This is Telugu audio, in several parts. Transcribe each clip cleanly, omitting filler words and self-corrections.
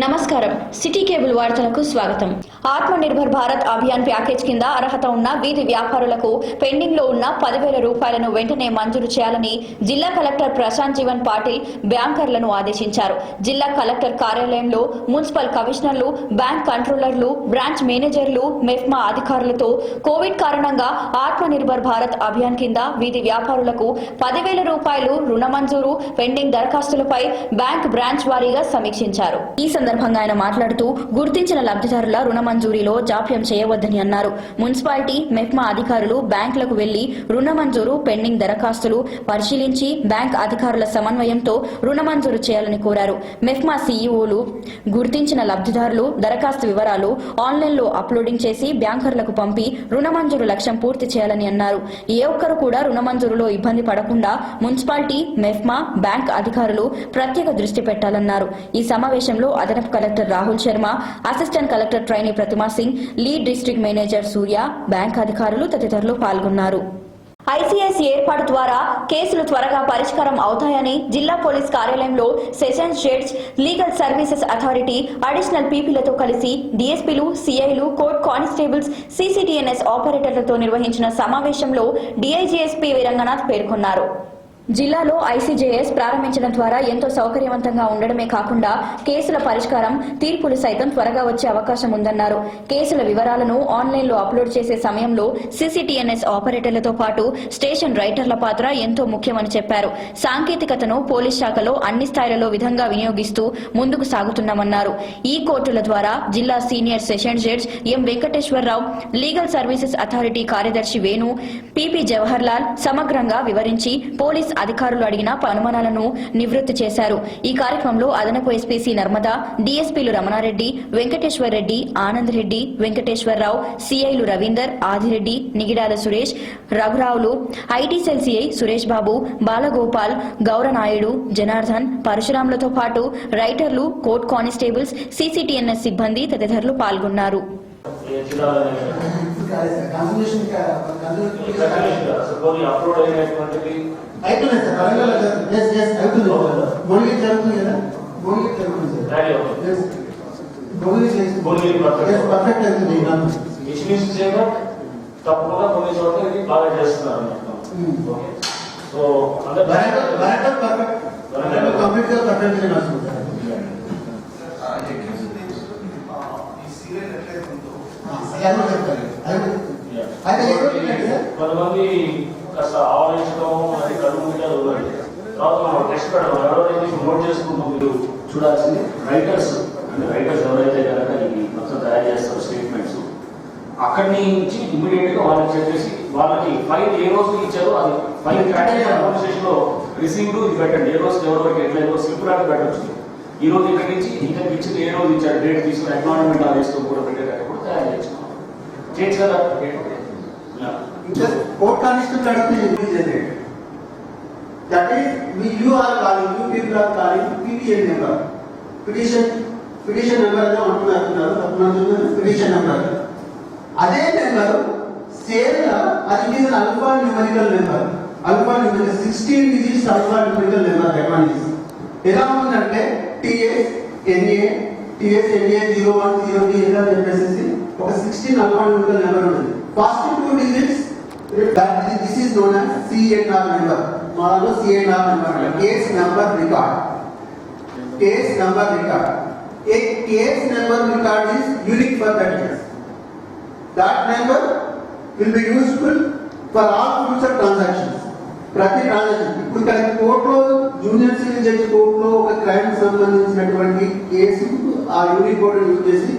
నమస్కారం సిటీ కేబుల్ వార్తలకు స్వాగతం. ఆత్మనిర్భర్ భారత్ అభియాన్ ప్యాకేజ్ కింద అర్హత ఉన్న వీధి వ్యాపారులకు పెండింగ్ లో ఉన్న 10,000 రూపాయలను వెంటనే మంజూరు చేయాలని జిల్లా కలెక్టర్ ప్రశాంత్ జీవన్ పాటిల్ బ్యాంకర్లను ఆదేశించారు. జిల్లా కలెక్టర్ కార్యాలయంలో మున్సిపల్ కమిషనర్లు, బ్యాంక్ కంట్రోలర్లు, బ్రాంచ్ మేనేజర్లు, మెఫ్మా అధికారులతో కోవిడ్ కారణంగా ఆత్మనిర్భర్ భారత్ అభియాన్ కింద వీధి వ్యాపారులకు 10,000 రూపాయలు రుణ మంజూరు, పెండింగ్ దరఖాస్తులపై బ్యాంక్ బ్రాంచ్ వారీగా సమీక్షించారు. ఈ సందర్భంగా ఆయన మాట్లాడుతూ గుర్తించిన లబ్ధిదారుల రుణ మంజూరీలో జాప్యం చేయవద్దని అన్నారు. మున్సిపాలిటీ, మెఫ్మా అధికారులు బ్యాంకులకు వెళ్లి రుణ మంజూరు, పెండింగ్ దరఖాస్తులు పరిశీలించి బ్యాంక్ అధికారుల సమన్వయంతో రుణ మంజూరు చేయాలని కోరారు. మెఫ్మా సీఈఓలు గుర్తించిన లబ్ధిదారులు దరఖాస్తు వివరాలు ఆన్లైన్లో అప్లోడింగ్ చేసి బ్యాంకర్లకు పంపి రుణ మంజూరు లక్ష్యం పూర్తి చేయాలని అన్నారు. ఏ ఒక్కరు కూడా రుణ మంజూరులో ఇబ్బంది పడకుండా మున్సిపాలిటీ, మెఫ్మా, బ్యాంక్ అధికారులు ప్రత్యేక దృష్టి పెట్టాలన్నారు. ఈ సమావేశంలో అదనపు collector Rahul Sharma, assistant collector trainee Pratima Singh, lead district manager Surya, bank అధికారులు తదితరులు పాల్గొన్నారు. ఐసీఎస్ ఏర్పాటు ద్వారా కేసులు త్వరగా పరిష్కారం అవుతాయని జిల్లా పోలీస్ కార్యాలయంలో sessions judge, legal services authority, additional పీపీలతో కలిసి డీఎస్పీలు, సీఐలు, కోర్ట్ కానిస్టేబుల్స్, సీసీటీఎన్ఎస్ ఆపరేటర్లతో నిర్వహించిన సమావేశంలో డీఐజీఎస్పీ వీరంగనాథ్ పేర్కొన్నారు. జిల్లాలో ఐసీజేఎస్ ప్రారంభించడం ద్వారా ఎంతో సౌకర్యవంతంగా ఉండడమే కాకుండా కేసుల పరిష్కారం, తీర్పులు సైతం త్వరగా వచ్చే అవకాశం ఉందన్నారు. కేసుల వివరాలను ఆన్లైన్లో అప్లోడ్ చేసే సమయంలో సీసీటీఎన్ఎస్ ఆపరేటర్లతో పాటు స్టేషన్ రైటర్ల పాత్ర ఎంతో ముఖ్యమని చెప్పారు. సాంకేతికతను పోలీస్ శాఖలో అన్ని స్థాయిలలో విధంగా వినియోగిస్తూ ముందుకు సాగుతున్నామన్నారు. ఈ కోర్టుల ద్వారా జిల్లా senior sessions judge M Venkateswararao, legal services authority కార్యదర్శి వేణు, పీపీ జవహర్లాల్ సమగ్రంగా వివరించి పోలీస్ అధికారులు అడిగిన అనుమానాలను నివృత్తి చేశారు. ఈ కార్యక్రమంలో అదనపు ఎస్పీసీ నర్మదా, డీఎస్పీలు రమణారెడ్డి, వెంకటేశ్వర్ రెడ్డి, ఆనంద్ రెడ్డి, వెంకటేశ్వరరావు, సీఐలు రవీందర్, ఆదిరెడ్డి, నిగిడాల సురేష్, రఘురావులు, IT cell CI Suresh Babu, Balagopal, Gaura Naidu, Janardhan, పరశురాములతో పాటు రైటర్లు, కోర్ట్ కానిస్టేబుల్స్, సీసీటీఎన్ఎస్ సిబ్బంది తదితరులు పాల్గొన్నారు. తప్పకుండా కొన్ని చోట్ల ఇది బాగా చేస్తున్నారు. కొంతమంది కాస్త ఆలోచించడం అది కడుగుంటారు. తర్వాత మనం టెస్ట్ పెట్టడం ఎవరైతే నోట్ చేసుకుంటాం మీరు చూడాల్సింది రైటర్స్. అంటే రైటర్స్ ఎవరైతే కనుక ఈ మొత్తం తయారు చేస్తారు స్టేట్మెంట్స్, అక్కడి నుంచి ఇమీడియట్ గా వాళ్ళకి చెప్పేసి వాళ్ళకి ఫైల్ ఏ రోజు ఇచ్చారో అది ఫైల్ అడ్మినిస్ట్రేషన్ లో రిసీవ్డ్ ఇది పెట్టండి. ఏ రోజు ఎవరికి ఎట్లయితే స్లిప్ లాగా పెట్టచ్చు. ఈ రోజు ఇక్కడి నుంచి ఇంకా ఇచ్చింది ఏ రోజు ఇచ్చారు డేట్ తీసుకుని అక్నాలజ్మెంట్ ఆదేశంతో కూడా పెట్టేటట్టు కూడా తయారు చేస్తున్నాం. చేయొచ్చు కదా. Court constable that is you are calling, you people are calling PPN number, petition number అని అంటున్నారు. petition number అదే నెంబర్ సేమ్ అది is an alpha numerical number, 16 digits alpha numerical number. that one is ఎలా ఉందంటే TSNA 0103 ఇలా చెప్పేసి ఒక 16 alpha numerical number ఉంటుంది. First 2 digits that this is known as CNR number. Model CNR number, case number record. Case number record. A case number record is unique for that case. That number will be useful for all future transactions. ప్రతి ట్రాన్సాక్షన్ ఇప్పుడు కానీ కోర్టులో జూనియర్ సివిల్ జడ్జి కోర్టులో ఒక క్రైమ్ సంబంధించినటువంటి కేసు ఆ యూనిక్ కోడ్ యూజ్ చేసి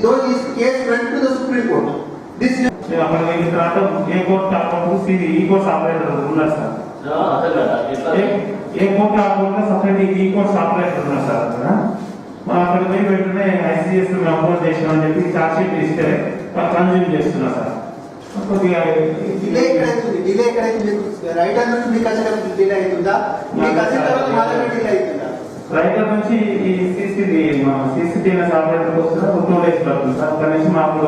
though is case went to the supreme court. This అక్కడ వెళ్ళిన తర్వాత ఏ కోర్టు ఆ కోర్టు ఈ కోర్టు ఆపరేటర్ ఉన్నారు సార్. ఏ కోర్టు ఆ కోర్టులో సపరేట్ ఈ కోర్టు ఆపరేటర్ ఉన్నారు సార్. అక్కడ పోయి వెంటనే ఐసీఎస్ అప్లోడ్ చేసినామని చెప్పి చార్జ్ షీట్ ఇస్తే కన్జ్యూమ్ చేస్తున్నా సార్. కొద్దిగా రైటర్ నుంచి ఈ సీసీటీఎస్ ఆపరేటర్ కోసం 2 days పడుతుంది సార్. ఒక నుంచి మాకు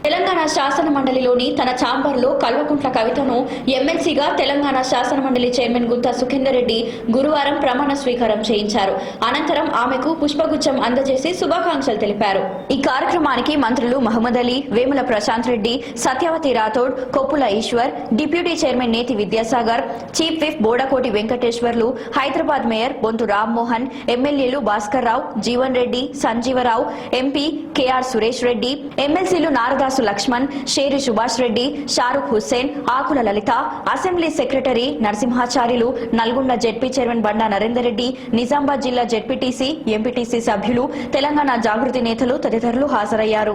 తెలంగాణ శాసన మండలిలోని తన ఛాంబర్లో కల్వకుంట్ల కవితను ఎమ్మెల్సీగా తెలంగాణ శాసన మండలి చైర్మన్ గుత్తా సుఖేందర్ రెడ్డి గురువారం ప్రమాణ స్వీకారం చేయించారు. అనంతరం ఆమెకు పుష్పగుచ్చం అందజేసి శుభాకాంక్షలు తెలిపారు. ఈ కార్యక్రమానికి మంత్రులు Mohammed Ali, Vemula Prashanth Reddy, Satyavathi Rathod, Koppula Eshwar, deputy chairman Neti Vidyasagar, chief whip Bodakoti Venkateshwarlu, Hyderabad mayor Bonthu Rammohan, ఎమ్మెల్యేలు భాస్కర్ రావు, జీవన్ రెడ్డి, సంజీవరావు, ఎంపీ కేఆర్ సురేష్ రెడ్డి, ఎమ్మెల్సీలు Naradasu Lakshman, Sheri Subhash Reddy, Shahrukh Hussain, Akula Lalitha, assembly secretary Narasimhacharyulu, Nalgonda ZP chairman Banda Narender Reddy, Nizamabad జిల్లా జెడ్పీటీసీ, ఎంపీటీసీ సభ్యులు, తెలంగాణ జాగృతి నేతలు తదితరులు హాజరయ్యారు.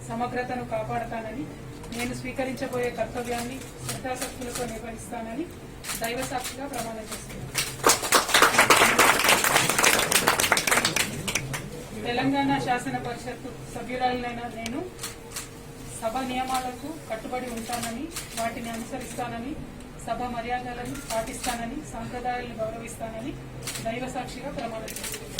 సమగ్రతను కాపాడతానని, నేను స్వీకరించబోయే కర్తవ్యాన్ని శ్రద్ధాశక్తులతో నిర్వహిస్తానని దైవ సాక్షిగా ప్రమాణం చేస్తున్నాను. తెలంగాణ శాసన పరిషత్తు సభ్యురాలినైన నేను సభ నియమాలకు కట్టుబడి ఉంటానని, వాటిని అనుసరిస్తానని, సభ మర్యాదలను పాటిస్తానని, సంప్రదాయాలను గౌరవిస్తానని దైవ సాక్షిగా ప్రమాణం చేస్తున్నాను.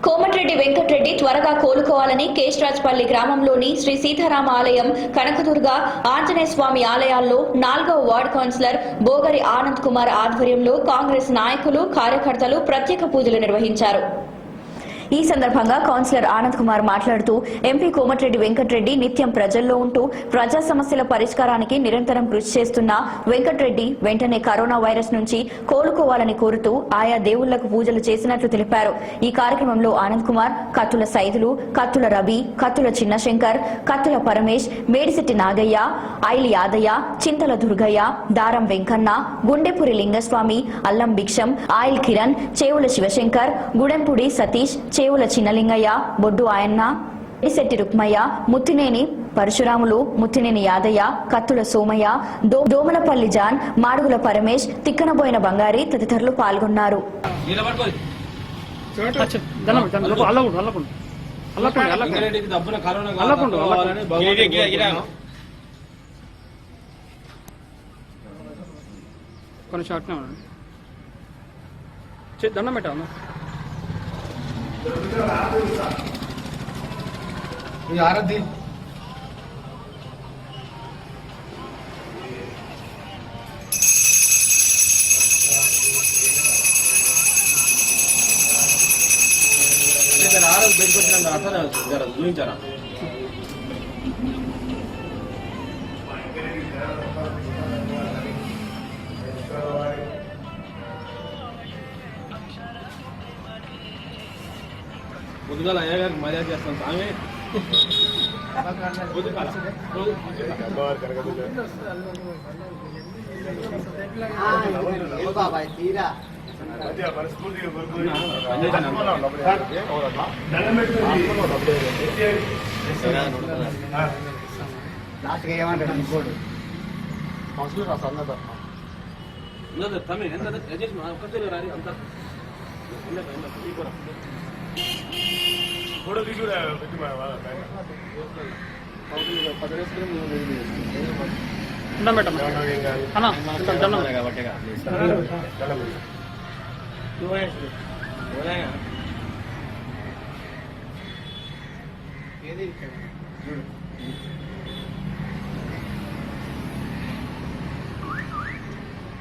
కోమటిరెడ్డి వెంకటరెడ్డి త్వరగా కోలుకోవాలని కేశరాజ్పల్లి గ్రామంలోని శ్రీ సీతారామ ఆలయం, కనకదుర్గ ఆంజనేయ స్వామి ఆలయాల్లో 4వ వార్డు కౌన్సిలర్ బోగరి ఆనంద్ కుమార్ ఆధ్వర్యంలో కాంగ్రెస్ నాయకులు, కార్యకర్తలు ప్రత్యేక పూజలు నిర్వహించారు. ఈ సందర్భంగా కౌన్సిలర్ ఆనంద్ కుమార్ మాట్లాడుతూ ఎంపీ కోమటిరెడ్డి వెంకటరెడ్డి నిత్యం ప్రజల్లో ఉంటూ ప్రజా సమస్యల పరిష్కారానికి నిరంతరం కృషి చేస్తున్న వెంకటరెడ్డి వెంటనే కరోనా వైరస్ నుంచి కోలుకోవాలని కోరుతూ ఆయా దేవుళ్లకు పూజలు చేసినట్లు తెలిపారు. ఈ కార్యక్రమంలో ఆనంద్ కుమార్, కత్తుల సైదులు, కత్తుల రవి, కత్తుల చిన్నశంకర్, కత్తుల పరమేష్, మేడిశెట్టి నాగయ్య, ఐలి యాదయ్య, చింతల దుర్గయ్య, దారం వెంకన్న, గుండెపూరి లింగస్వామి, అల్లం భిక్షం, ఆయిల్ కిరణ్, చేవుల శివశంకర్, గుడెంపూడి సతీష్, చేవుల చిన్నలింగయ్య, బొడ్డు ఆయన్న, శెట్టి రుక్మయ్య, ముత్తినేని పరశురాములు, ముత్తినేని యాదయ్య, కత్తుల సోమయ్య, దోమలపల్లి జాన్, మాడుగుల పరమేష్, తిక్కనబోయిన బంగారి తదితరులు పాల్గొన్నారు. దండం పెట్టాను ఆరతి చూపించారా పొద్దుగాల అయ్యా గారికి మర్యాద చేస్తాం స్వామి.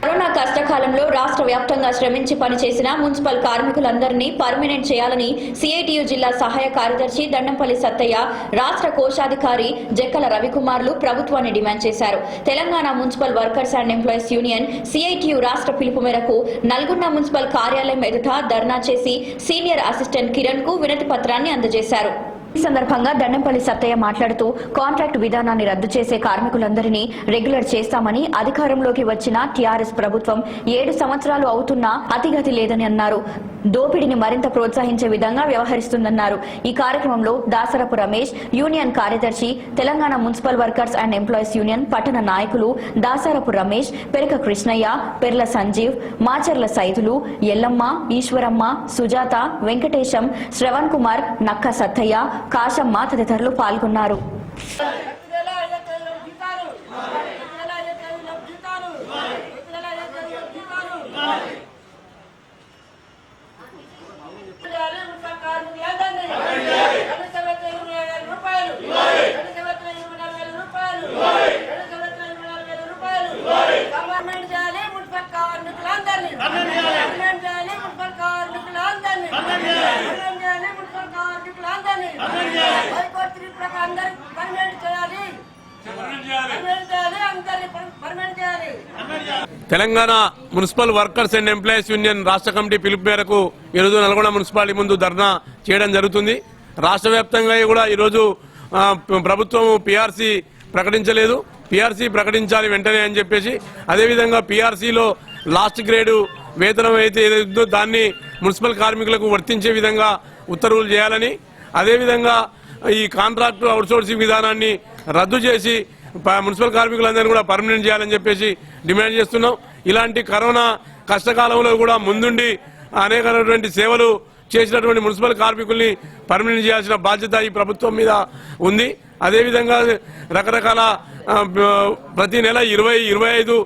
కరోనా కష్టకాలంలో రాష్ట్ర వ్యాప్తంగా శ్రమించి పనిచేసిన మున్సిపల్ కార్మికులందరినీ పర్మినెంట్ చేయాలని సిఐటియు జిల్లా సహాయ కార్యదర్శి దండంపల్లి సత్తయ్య, రాష్ట్ర కోశాధికారి జక్కల రవికుమార్లు ప్రభుత్వాన్ని డిమాండ్ చేశారు. Telangana municipal workers and employees union CITU రాష్ట్ర పిలుపు మేరకు నల్గొండ మున్సిపల్ కార్యాలయం ఎదుట ధర్నా చేసి సీనియర్ అసిస్టెంట్ కిరణ్ కు వినతి పత్రాన్ని అందజేశారు. ఈ సందర్భంగా దండంపల్లి సత్తయ్య మాట్లాడుతూ కాంట్రాక్ట్ విధానాన్ని రద్దు చేసే కార్మికులందరినీ రెగ్యులర్ చేస్తామని, అధికారంలోకి వచ్చిన టీఆర్ఎస్ ప్రభుత్వం 7 సంవత్సరాలు అవుతున్నా అతిగతి లేదని అన్నారు. దోపిడీని మరింత ప్రోత్సహించే విధంగా వ్యవహరిస్తుందన్నారు. ఈ కార్యక్రమంలో దాసరపు రమేష్, యూనియన్ కార్యదర్శి, Telangana municipal workers and employees union పట్టణ నాయకులు దాసరపు రమేష్, పెరక కృష్ణయ్య, పెర్ల సంజీవ్, మాచర్ల సైదులు, ఎల్లమ్మ, ఈశ్వరమ్మ, సుజాత, వెంకటేశం, శ్రవణ్ కుమార్, నక్క సత్తయ్య, కాశమ్మ తదితరులు పాల్గొన్నారు. Telangana municipal workers and employees union రాష్ట్ర కమిటీ పిలుపు మేరకు ఈరోజు నల్గొండ మున్సిపాలిటీ ముందు ధర్నా చేయడం జరుగుతుంది. రాష్ట్ర వ్యాప్తంగా కూడా ఈరోజు ప్రభుత్వం పిఆర్సీ ప్రకటించలేదు. పిఆర్సీ ప్రకటించాలి వెంటనే అని చెప్పేసి, అదేవిధంగా పిఆర్సీలో లాస్ట్ గ్రేడు వేతనం అయితే ఏదైతుందో దాన్ని మున్సిపల్ కార్మికులకు వర్తించే విధంగా ఉత్తర్వులు చేయాలని, అదేవిధంగా ఈ కాంట్రాక్టు అవుట్సోర్సింగ్ విధానాన్ని రద్దు చేసి మున్సిపల్ కార్మికులందరినీ కూడా పర్మనెంట్ చేయాలని చెప్పేసి డిమాండ్ చేస్తున్నాం. ఇలాంటి కరోనా కష్టకాలంలో కూడా ముందుండి అనేకమైనటువంటి సేవలు చేసినటువంటి మున్సిపల్ కార్మికుల్ని పర్మనెంట్ చేయాల్సిన బాధ్యత ఈ ప్రభుత్వం మీద ఉంది. అదేవిధంగా రకరకాల ప్రతి నెల 20-25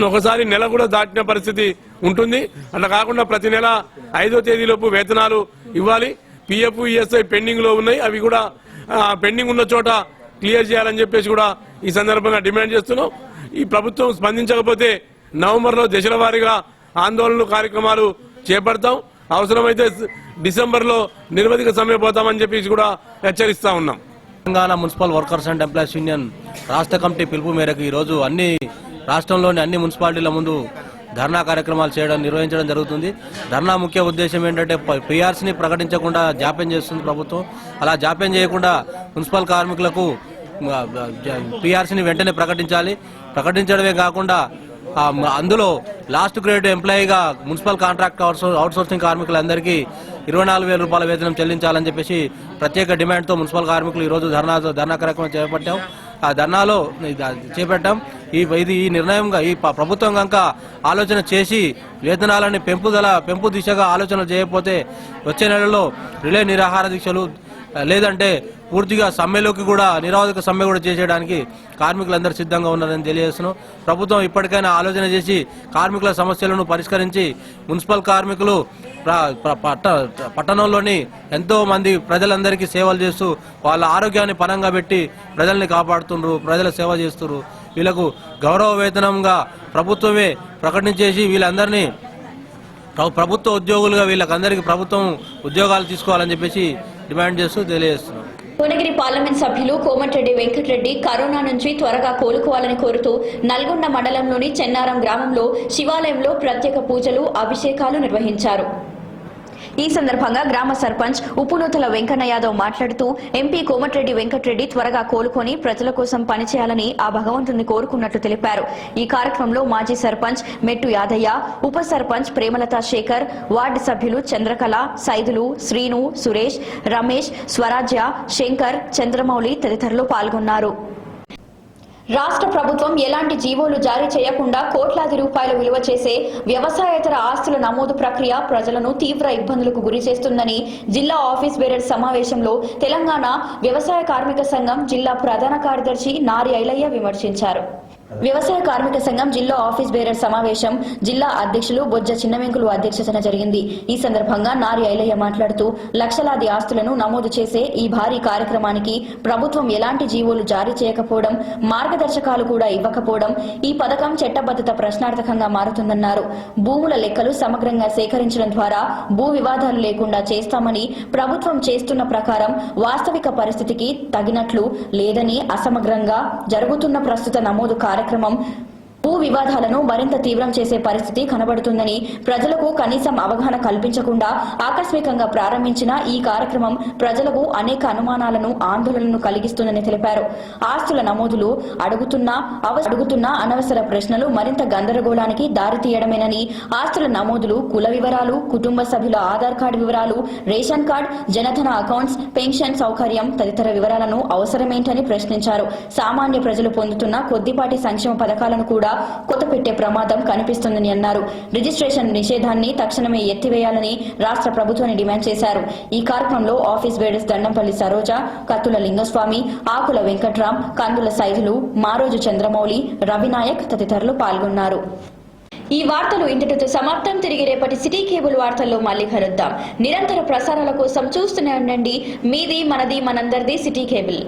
ఒకసారి నెల కూడా దాటిన పరిస్థితి ఉంటుంది. అట్లా కాకుండా ప్రతి నెల 5వ తేదీలోపు వేతనాలు ఇవ్వాలి. పిఎఫ్ ఈఎస్ఐ పెండింగ్ లో ఉన్నాయి, అవి కూడా పెండింగ్ ఉన్న చోట క్లియర్ చేయాలని చెప్పేసి కూడా ఈ సందర్భంగా డిమాండ్ చేస్తున్నాం. ఈ ప్రభుత్వం స్పందించకపోతే నవంబర్లో దశల వారీగా ఆందోళనలు కార్యక్రమాలు చేపడతాం. అవసరమైతే డిసెంబర్లో నిరవధిక సమ్మె పోతామని చెప్పేసి కూడా హెచ్చరిస్తా ఉన్నాం. Telangana municipal workers and employees union రాష్ట్ర కమిటీ పిలుపు మేరకు ఈరోజు రాష్ట్రంలోని అన్ని మున్సిపాలిటీల ముందు ధర్నా కార్యక్రమాలు నిర్వహించడం జరుగుతుంది. ధర్నా ముఖ్య ఉద్దేశం ఏంటంటే పిఆర్సీని ప్రకటించకుండా జాప్యం చేస్తుంది ప్రభుత్వం. అలా జాప్యం చేయకుండా మున్సిపల్ కార్మికులకు పిఆర్సీని వెంటనే ప్రకటించడమే కాకుండా అందులో లాస్ట్ గ్రేడ్ ఎంప్లాయీగా మున్సిపల్ కాంట్రాక్ట్ అవుట్సోర్సింగ్ కార్మికులందరికీ 24,000 రూపాయల వేతనం చెల్లించాలని చెప్పేసి ప్రత్యేక డిమాండ్తో మున్సిపల్ కార్మికులు ఈరోజు ధర్నా కార్యక్రమం చేపట్టాం. ఆ ధర్నాలో ఈ నిర్ణయంగా ఈ ప్రభుత్వం కనుక ఆలోచన చేసి వేతనాలని పెంపు దిశగా ఆలోచన చేయకపోతే వచ్చే నెలలో రిలే నిరాహార దీక్షలు లేదంటే పూర్తిగా సమ్మెలోకి కూడా నిరావధిక సమ్మె కూడా చేసేయడానికి కార్మికులందరూ సిద్ధంగా ఉన్నారని తెలియజేస్తున్నాం. ప్రభుత్వం ఇప్పటికైనా ఆలోచన చేసి కార్మికుల సమస్యలను పరిష్కరించి మున్సిపల్ కార్మికులు పట్టణంలోని ఎంతో మంది ప్రజలందరికీ సేవలు చేస్తూ వాళ్ళ ఆరోగ్యాన్ని పణంగా పెట్టి ప్రజల్ని కాపాడుతుండ్రు, ప్రజల సేవ చేస్తున్నారు. వీళ్ళకు గౌరవ వేతనంగా ప్రభుత్వమే ప్రకటించేసి వీళ్ళందరినీ ప్రభుత్వ ఉద్యోగులుగా వీళ్ళకందరికీ ప్రభుత్వం ఉద్యోగాలు తీసుకోవాలని చెప్పేసి డిమాండ్ చేస్తూ తెలియజేస్తున్నాం. భువనగిరి పార్లమెంట్ సభ్యులు కోమటిరెడ్డి వెంకటరెడ్డి కరోనా నుంచి త్వరగా కోలుకోవాలని కోరుతూ నల్గొండ మండలంలోని చెన్నారం గ్రామంలో శివాలయంలో ప్రత్యేక పూజలు, అభిషేకాలు నిర్వహించారు. ఈ సందర్భంగా గ్రామ సర్పంచ్ ఉప్పునూతల వెంకన్న యాదవ్ మాట్లాడుతూ ఎంపీ కోమటిరెడ్డి వెంకటరెడ్డి త్వరగా కోలుకొని ప్రజల కోసం పనిచేయాలని ఆ భగవంతుని కోరుకున్నట్లు తెలిపారు. ఈ కార్యక్రమంలో మాజీ సర్పంచ్ మెట్టు యాదయ్య, ఉప సర్పంచ్ ప్రేమలత శేఖర్, వార్డు సభ్యులు చంద్రకళ, సైదులు, శ్రీను, సురేష్, రమేష్, స్వరాజ్య, శంకర్, చంద్రమౌళి తదితరులు పాల్గొన్నారు. రాష్ట్ర ప్రభుత్వం ఎలాంటి జీవోలు జారీ చేయకుండా కోట్లాది రూపాయలు విలువ చేసే వ్యవసాయేతర ఆస్తుల నమోదు ప్రక్రియ ప్రజలను తీవ్ర ఇబ్బందులకు గురి చేస్తుందని జిల్లా ఆఫీస్ బేరర్ సమావేశంలో తెలంగాణ వ్యవసాయ కార్మిక సంఘం జిల్లా ప్రధాన కార్యదర్శి నారి ఐలయ్య విమర్శించారు. వ్యవసాయ కార్మిక సంఘం జిల్లా ఆఫీస్ బేరర్ సమావేశం జిల్లా అధ్యక్షులు బొజ్జ చిన్నవెంకులు అధ్యక్షతన జరిగింది. ఈ సందర్భంగా నారి ఐలయ్య మాట్లాడుతూ లక్షలాది ఆస్తులను నమోదు చేసే ఈ భారీ కార్యక్రమానికి ప్రభుత్వం ఎలాంటి జీవోలు జారీ చేయకపోవడం, మార్గదర్శకాలు కూడా ఇవ్వకపోవడం ఈ పథకం చట్టబద్ధత ప్రశ్నార్థకంగా మారుతుందన్నారు. భూముల లెక్కలు సమగ్రంగా సేకరించడం ద్వారా భూ వివాదాలు లేకుండా చేస్తామని ప్రభుత్వం చేస్తున్న ప్రకారం వాస్తవిక పరిస్థితికి తగినట్లు లేదని, అసమగ్రంగా జరుగుతున్న ప్రస్తుత నమోదు కార్యక్రమం భూ వివాదాలను మరింత తీవ్రం చేసే పరిస్థితి కనబడుతుందని, ప్రజలకు కనీసం అవగాహన కల్పించకుండా ఆకస్మికంగా ప్రారంభించిన ఈ కార్యక్రమం ప్రజలకు అనేక అనుమానాలను, ఆందోళనను కలిగిస్తుందని తెలిపారు. ఆస్తుల నమోదులు అడుగుతున్న అనవసర ప్రశ్నలు మరింత గందరగోళానికి దారితీయడమేనని, ఆస్తుల నమోదులు, కుల వివరాలు, కుటుంబ సభ్యుల ఆధార్ కార్డు వివరాలు, ration card, Jan Dhan accounts, pension సౌకర్యం తదితర వివరాలను అవసరమేంటని ప్రశ్నించారు. సామాన్య ప్రజలు పొందుతున్న కొద్దిపాటి సంక్షేమ పథకాలను కూడా కొత్త పెట్టే ప్రమాదం కనిపిస్తుందని అన్నారు. రిజిస్ట్రేషన్ నిషేధాన్ని తక్షణమే ఎత్తివేయాలని రాష్ట్ర ప్రభుత్వాన్ని డిమాండ్ చేశారు. ఈ కార్యక్రమంలో ఆఫీస్ బేరర్స్ దండంపల్లి సరోజ, కత్తుల లింగస్వామి, ఆకుల వెంకట్రాం, కందుల సైదులు, మారోజు చంద్రమౌళి, రవినాయక్ తదితరులు పాల్గొన్నారు. ఈ వార్తలు ఇంతటితో సమాప్తం. తిరిగి రేపటి సిటీ కేబుల్ వార్తల్లో మళ్ళీ కలుద్దాం. నిరంతర ప్రసారాల కోసం చూస్తూనే ఉండండి. మీది, మనది, మనందరిది సిటీ కేబుల్.